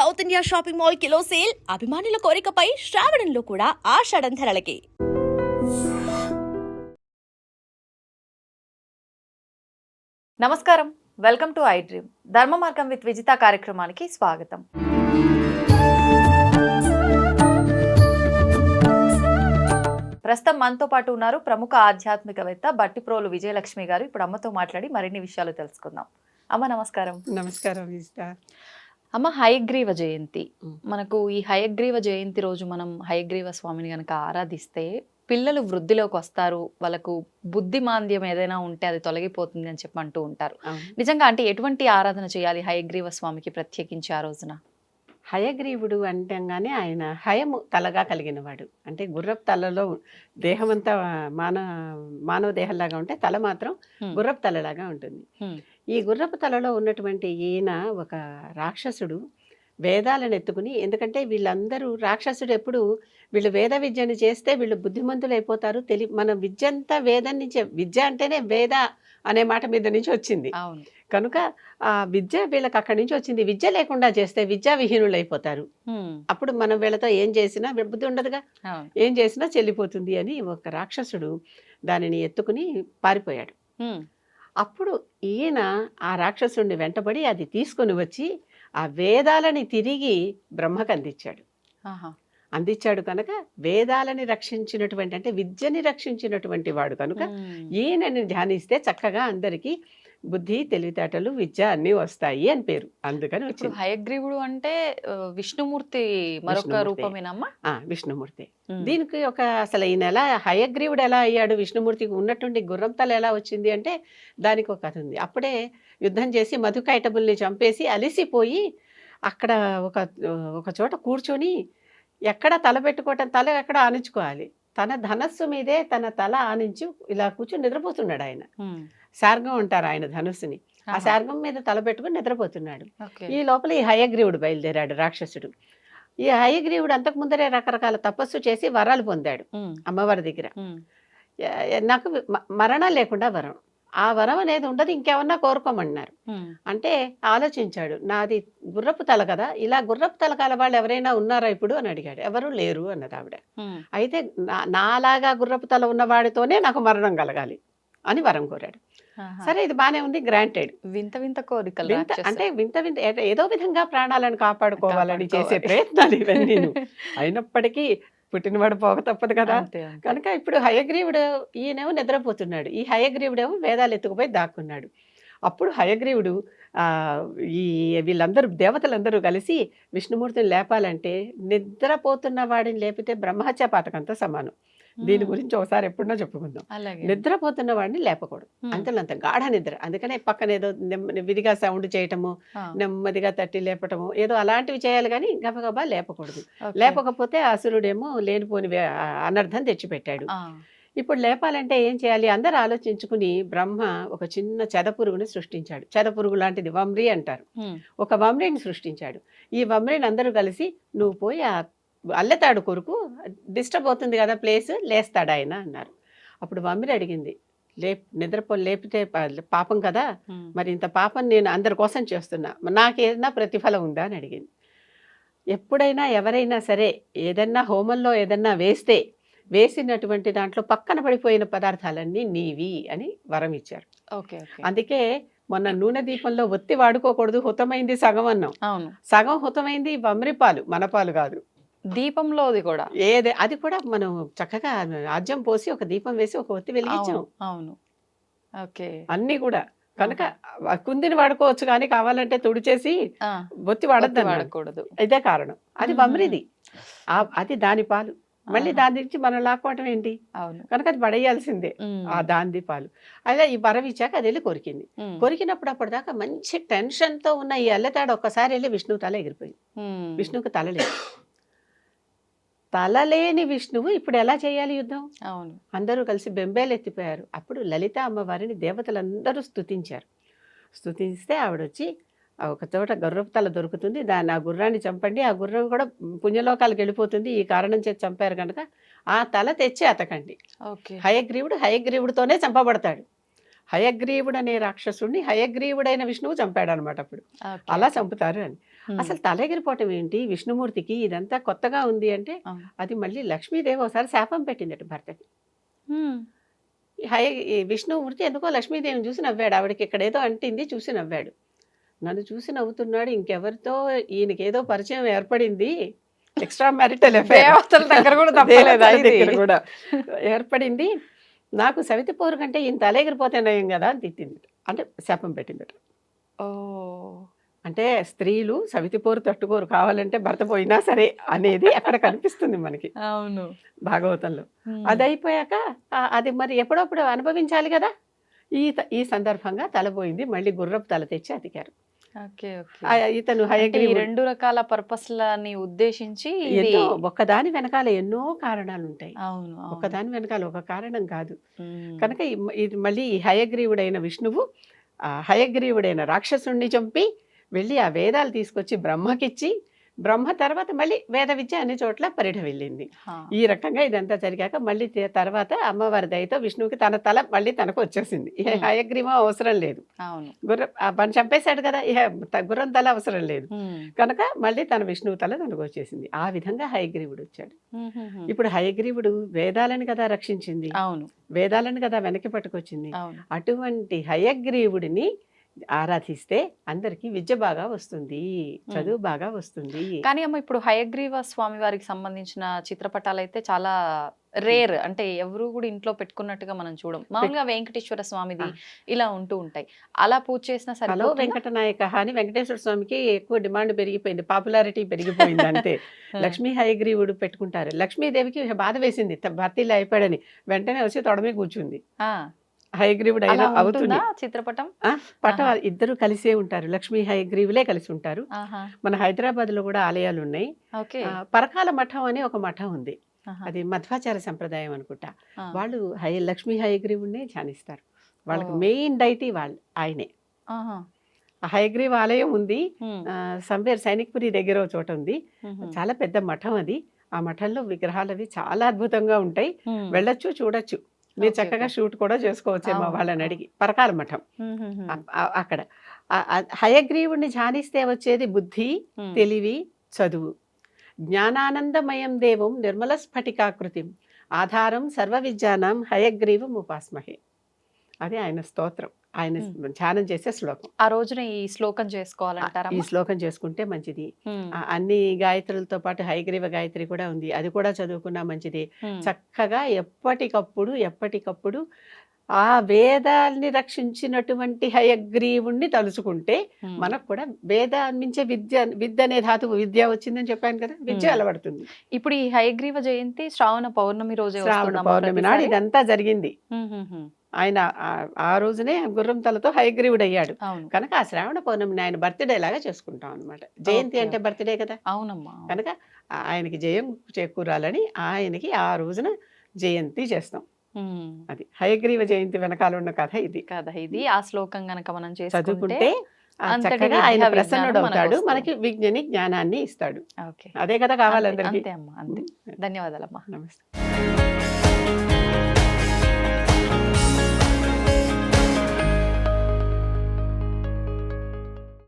South India shopping mall kilo sale అభిమానుల కోరికపై శ్రావణంలో కూడా ఆషాఢం ధరలకి. నమస్కారం, వెల్కమ్ టు ఐ డ్రీమ్. ధర్మ మార్గం విత్ విజిత కార్యక్రమానికి స్వాగతం. ప్రస్తుతం మనతో పాటు ఉన్నారు ప్రముఖ ఆధ్యాత్మికవేత్త బట్టిప్రోలు విజయలక్ష్మి గారు. ఇప్పుడు అమ్మతో మాట్లాడి మరిన్ని విషయాలు తెలుసుకుందాం. అమ్మ నమస్కారం. నమస్కారం విజిత. అమ్మ, హయగ్రీవ జయంతి. మనకు ఈ హయగ్రీవ జయంతి రోజు మనం హయగ్రీవ స్వామిని కనుక ఆరాధిస్తే పిల్లలు వృద్ధిలోకి వస్తారు, వాళ్ళకు బుద్ధి మాంద్యం ఏదైనా ఉంటే అది తొలగిపోతుంది అని చెప్పి అంటూ ఉంటారు. నిజంగా అంటే ఎటువంటి ఆరాధన చేయాలి హయగ్రీవ స్వామికి ప్రత్యేకించి ఆ రోజున? హయగ్రీవుడు అంటంగానే ఆయన హయము తలగా కలిగినవాడు. అంటే గుర్రపు తలలో దేహమంతా మానవ దేహంలాగా ఉంటే తల మాత్రం గుర్రపు తలలాగా ఉంటుంది. ఈ గుర్రపు తలలో ఉన్నటువంటి ఈయన ఒక రాక్షసుడు వేదాలను ఎత్తుకుని, ఎందుకంటే వీళ్ళందరూ రాక్షసుడు ఎప్పుడు వీళ్ళు వేద విద్యను చేస్తే వీళ్ళు బుద్ధిమంతులు అయిపోతారు. మన విద్య అంతా వేదం నుంచే, విద్య అంటేనే వేద అనే మాట మీద నుంచి వచ్చింది కనుక ఆ విద్య వీళ్ళకి అక్కడి నుంచి వచ్చింది. విద్య లేకుండా చేస్తే విద్యా విహీనులు అయిపోతారు. అప్పుడు మనం వీళ్ళతో ఏం చేసినా బుద్ధి ఉండదుగా, ఏం చేసినా చెల్లిపోతుంది అని ఒక రాక్షసుడు దానిని ఎత్తుకుని పారిపోయాడు. అప్పుడు ఈయన ఆ రాక్షసుడిని వెంటబడి అది తీసుకొని వచ్చి ఆ వేదాలని తిరిగి బ్రహ్మకు అందించాడు కనుక వేదాలని రక్షించినటువంటి, అంటే విద్యని రక్షించినటువంటి వాడు కనుక ఈయనని ధ్యానిస్తే చక్కగా అందరికీ బుద్ధి, తెలివితేటలు, విద్య అన్ని వస్తాయి అని పేరు. అందుకని ఇప్పుడు హయగ్రీవుడు అంటే విష్ణుమూర్తి మరొక రూపమేనమ్మా? విష్ణుమూర్తి. దీనికి ఒక అసలు ఈయన ఎలా హయగ్రీవుడు ఎలా అయ్యాడు, విష్ణుమూర్తికి ఉన్నటువంటి గుర్రంతలు ఎలా వచ్చింది అంటే దానికి ఒక కథ ఉంది. అప్పుడే యుద్ధం చేసి మధుకైటబుల్ని చంపేసి అలిసిపోయి అక్కడ ఒక చోట కూర్చొని ఎక్కడ తల పెట్టుకోవటం, తల ఎక్కడ ఆనించుకోవాలి, తన ధనస్సు మీదే తన తల ఆనించి ఇలా కూర్చొని నిద్రపోతున్నాడు. ఆయన శార్గం అంటారు ఆయన ధనుస్సుని. ఆ శార్గం మీద తల పెట్టుకుని నిద్రపోతున్నాడు. ఈ లోపల ఈ హయగ్రీవుడు బయలుదేరాడు రాక్షసుడు. ఈ హయగ్రీవుడు అంతకు ముందరే రకరకాల తపస్సు చేసి వరాలు పొందాడు అమ్మవారి దగ్గర. నాకు మరణం లేకుండా వరం, ఆ వరం అనేది ఉండదు, ఇంకేమన్నా కోరుకోమన్నారు. అంటే ఆలోచించాడు, నాది గుర్రపు తల కదా, ఇలా గుర్రపు తల కల వాళ్ళు ఎవరైనా ఉన్నారా ఇప్పుడు అని అడిగాడు. ఎవరు లేరు అన్నది ఆవిడ. అయితే నాలాగా గుర్రపు తల ఉన్నవాడితోనే నాకు మరణం కలగాలి అని వరం కోరాడు. సరే, ఇది బానే ఉంది, గ్రాంటెడ్. వింత వింత కోరికలు, అంటే వింత వింత ఏదో విధంగా ప్రాణాలను కాపాడుకోవాలని చేసే ప్రయత్నాలు ఇవన్నీ. అయినప్పటికీ పుట్టినవాడు పోక తప్పదు కదా. కనుక ఇప్పుడు హయగ్రీవుడు ఈయనేమో నిద్రపోతున్నాడు, ఈ హయగ్రీవుడేమో వేదాలు ఎత్తుకుపోయి దాక్కున్నాడు. అప్పుడు హయగ్రీవుడు వీళ్ళందరూ దేవతలందరూ కలిసి విష్ణుమూర్తిని లేపాలంటే నిద్రపోతున్న వాడిని లేపితే బ్రహ్మహత్య పాతకంతో సమానం. దీని గురించి ఒకసారి ఎప్పుడన్నా చెప్పుకుందాం. నిద్రపోతున్న వాడిని లేపకూడదు, అంత గాఢ నిద్ర. అందుకనే పక్కన ఏదో విధిగా సౌండ్ చేయటము, నెమ్మదిగా తట్టి లేపటము, ఏదో అలాంటివి చేయాలి కానీ గబగబా లేపకూడదు. లేపకపోతే అసురుడేమో లేనిపోని అనర్థం తెచ్చిపెట్టాడు. ఇప్పుడు లేపాలంటే ఏం చేయాలి అందరూ ఆలోచించుకుని బ్రహ్మ ఒక చిన్న చెదపురుగుని సృష్టించాడు. చెదపురుగు లాంటిది వమ్రి అంటారు. ఒక వమ్రిని సృష్టించాడు. ఈ వమ్రిని అందరూ కలిసి నువ్వు పోయి ఆ అల్లెతాడు కొరకు, డిస్టర్బ్ అవుతుంది కదా ప్లేస్, లేస్తాడు ఆయన అన్నారు. అప్పుడు వమ్మిరి అడిగింది, లేపితే పాపం కదా, మరి ఇంత పాపం నేను అందరి కోసం చేస్తున్నా, నాకేదైనా ప్రతిఫలం ఉందా అని అడిగింది. ఎప్పుడైనా ఎవరైనా సరే ఏదన్నా హోమంలో ఏదన్నా వేసినటువంటి దాంట్లో పక్కన పడిపోయిన పదార్థాలన్నీ నీవి అని వరం ఇచ్చారు. అందుకే మొన్న నూనె దీపంలో ఒత్తి వాడుకోకూడదు, హుతమైంది సగం అన్నాం. సగం హుతమైంది వమ్రి పాలు, మన పాలు కాదు. దీపంలో కూడా అది కూడా మనం చక్కగా ఆజ్యం పోసి ఒక దీపం వేసి ఒక ఒత్తి వెలిగించాం. అన్ని కూడా కనుక కుందిని వాడుకోవచ్చు కానీ కావాలంటే తుడిచేసి ఒత్తి వాడకూడదు. ఇదే కారణం. అది వమ్రిది, అది దాని పాలు. మళ్ళీ దాని నుంచి మనం లాక్కోవటం ఏంటి, కనుక అది పడేయాల్సిందే ఆ దాని పాలు. అదే ఈ వరం ఇచ్చాక అది వెళ్ళి కొరికింది. కొరికినప్పుడు అప్పటిదాకా మంచి టెన్షన్ తో ఉన్న ఈ అల్లెతాడు ఒక్కసారి వెళ్ళి విష్ణువు తల ఎగిరిపోయింది. విష్ణువుకి తల లేదు. తలలేని విష్ణువు ఇప్పుడు ఎలా చేయాలి యుద్ధం? అందరూ కలిసి బెంబేలు ఎత్తిపోయారు. అప్పుడు లలిత అమ్మవారిని దేవతలందరూ స్తుతిస్తే ఆవిడొచ్చి ఒక చోట గుర్రపు తల దొరుకుతుంది, దాన్ని ఆ గుర్రాన్ని చంపండి, ఆ గుర్రం కూడా పుణ్యలోకాలకు వెళ్ళిపోతుంది, ఈ కారణం చేసి చంపారు కనుక ఆ తల తెచ్చి అతకండి. హయగ్రీవుడితోనే చంపబడతాడు. హయగ్రీవుడు అనే రాక్షసుడిని హయగ్రీవుడైన విష్ణువు చంపాడు అనమాట. అప్పుడు అలా చంపుతారు అని అసలు తల ఎగిరిపోవటం ఏంటి విష్ణుమూర్తికి, ఇదంతా కొత్తగా ఉంది అంటే అది మళ్ళీ లక్ష్మీదేవి ఒకసారి శాపం పెట్టిందట భర్తకి. ఈ విష్ణుమూర్తి ఎందుకో లక్ష్మీదేవిని చూసి నవ్వాడు. ఆవిడకి ఇక్కడ ఏదో అంటింది, చూసి నవ్వాడు. నన్ను చూసి నవ్వుతున్నాడు, ఇంకెవరితో ఈయనకి ఏదో పరిచయం ఏర్పడింది, ఎక్స్ట్రా మ్యారిటల్ దగ్గర కూడా తప్పలేదా ఇది? కూడా ఏర్పడింది, నాకు సవితి పోరు కంటే ఈయన తల ఎగిరిపోతే నయం కదా అని తిట్టింది, అంటే శాపం పెట్టిందట. ఓ, అంటే స్త్రీలు సవితి పోరు తట్టుకోరు, కావాలంటే భర్త పోయినా సరే అనేది అక్కడ కనిపిస్తుంది మనకి అవును భాగవతంలో. అది అయిపోయాక అది మరి ఎప్పుడప్పుడు అనుభవించాలి కదా. ఈ సందర్భంగా తల పోయింది, మళ్ళీ గుర్రపు తల తెచ్చి అతికారు. ఇతను ఈ రెండు రకాల పర్పస్లని ఉద్దేశించి ఒక్కదాని వెనకాల ఎన్నో కారణాలు ఉంటాయి. అవును, ఒక్కదాని వెనకాల ఒక కారణం కాదు. కనుక ఇది మళ్ళీ ఈ హయగ్రీవుడైన విష్ణువు హయగ్రీవుడైన రాక్షసుణ్ణి చంపి వెళ్ళి ఆ వేదాలు తీసుకొచ్చి బ్రహ్మకిచ్చి, బ్రహ్మ తర్వాత మళ్ళీ వేద విద్య అన్ని చోట్ల పరిఢ వెళ్ళింది. ఈ రకంగా ఇదంతా జరిగాక మళ్ళీ తర్వాత అమ్మవారి దయతో విష్ణువుకి తన తల మళ్ళీ తనకు వచ్చేసింది. హయగ్రీవం అవసరం లేదు, గుర్రం చంపేశాడు కదా, గుర్రం తల అవసరం లేదు కనుక మళ్ళీ తన విష్ణువు తల తనకు వచ్చేసింది. ఆ విధంగా హయగ్రీవుడు వచ్చాడు. ఇప్పుడు హయగ్రీవుడు వేదాలను కదా రక్షించింది, అవును, వేదాలను కదా వెనక్కి పట్టుకొచ్చింది. అటువంటి హయగ్రీవుడిని ఆరాధిస్తే అందరికి విద్య బాగా వస్తుంది, చదువు బాగా వస్తుంది. కానీ అమ్మ, ఇప్పుడు హయగ్రీవ స్వామి వారికి సంబంధించిన చిత్రపటాలు అయితే చాలా రేర్, అంటే ఎవరు కూడా ఇంట్లో పెట్టుకున్నట్టుగా మనం చూడం. మామూలుగా వెంకటేశ్వర స్వామిది ఇలా ఉంటూ ఉంటాయి. అలా పూజ చేసిన సరే వెంకటనాయక అని వెంకటేశ్వర స్వామికి ఎక్కువ డిమాండ్ పెరిగిపోయింది, పాపులారిటీ పెరిగిపోయింది అంతే. లక్ష్మీ హయగ్రీవుడు పెట్టుకుంటారు. లక్ష్మీదేవికి బాధ వేసింది భర్తీలు అయిపోయాడని, వెంటనే వచ్చి తొడమే కూర్చుంది. హయగ్రీవుడు అయినా అవుతుంది చిత్రపటం పటం ఇద్దరు కలిసే ఉంటారు, లక్ష్మీ హయగ్రీవులే కలిసి ఉంటారు. మన హైదరాబాద్ లో కూడా ఆలయాలు ఉన్నాయి. పరకాల మఠం అని ఒక మఠం ఉంది, అది మధ్వాచార సంప్రదాయం అనుకుంటా. వాళ్ళు లక్ష్మీ హయగ్రీవుడిని ధ్యానిస్తారు. వాళ్ళకి మెయిన్ డైటీ ఆయనే. హయగ్రీవ ఆలయం ఉంది సంవేర్ సైనిక్పురి దగ్గర ఒక చోట ఉంది, చాలా పెద్ద మఠం అది. ఆ మఠంలో విగ్రహాలు అవి చాలా అద్భుతంగా ఉంటాయి, వెళ్ళొచ్చు చూడొచ్చు. మీరు చక్కగా షూట్ కూడా చేసుకోవచ్చేమో వాళ్ళని అడిగి. పరకాల మఠం అక్కడ హయగ్రీవుడిని ధ్యానిస్తే వచ్చేది బుద్ధి, తెలివి, చదువు. జ్ఞానానందమయం దేవం నిర్మల స్ఫటికాకృతిం ఆధారం సర్వ విద్యానాం హయగ్రీవం ఉపాస్మహే. అది ఆయన స్తోత్రం, ఆయన ధ్యానం చేసే శ్లోకం. ఆ రోజున ఈ శ్లోకం చేసుకోవాలంటారా? ఈ శ్లోకం చేసుకుంటే మంచిది. అన్ని గాయత్రులతో పాటు హయగ్రీవ గాయత్రి కూడా ఉంది, అది కూడా చదువుకున్నా మంచిది. చక్కగా ఎప్పటికప్పుడు ఆ వేదాల్ని రక్షించినటువంటి హయగ్రీవుణ్ణి తలుచుకుంటే మనకు కూడా వేదాన్నించే విద్య అనే ధాతువు విద్య వచ్చిందని చెప్పాను కదా, విద్య అలవడుతుంది. ఇప్పుడు ఈ హయగ్రీవ జయంతి శ్రావణ పౌర్ణమి రోజు, శ్రావణ పౌర్ణమి నాడు ఇదంతా జరిగింది. ఆయన ఆ రోజునే గుర్రం తలతో హయగ్రీవుడు అయ్యాడు కనుక ఆ శ్రావణ పౌర్ణమిని ఆయన బర్త్డే లాగా చేసుకుంటాం అనమాట. జయంతి అంటే బర్త్డే కదా. అవునమ్మా. కనుక ఆయనకి జయం చేకూరాలని ఆయనకి ఆ రోజున జయంతి చేస్తాం. అది హయగ్రీవ జయంతి వెనకాల ఉన్న కథ ఇది. ఆ శ్లోకం గనక మనం చదువుకుంటే చక్కగా ఆయన ప్రసన్నుడు అవుతాడు, మనకి విజ్ఞాని జ్ఞానాన్ని ఇస్తాడు. అదే కదా కావాలి అందరికీ. ధన్యవాదాలమ్మా. నమస్తే.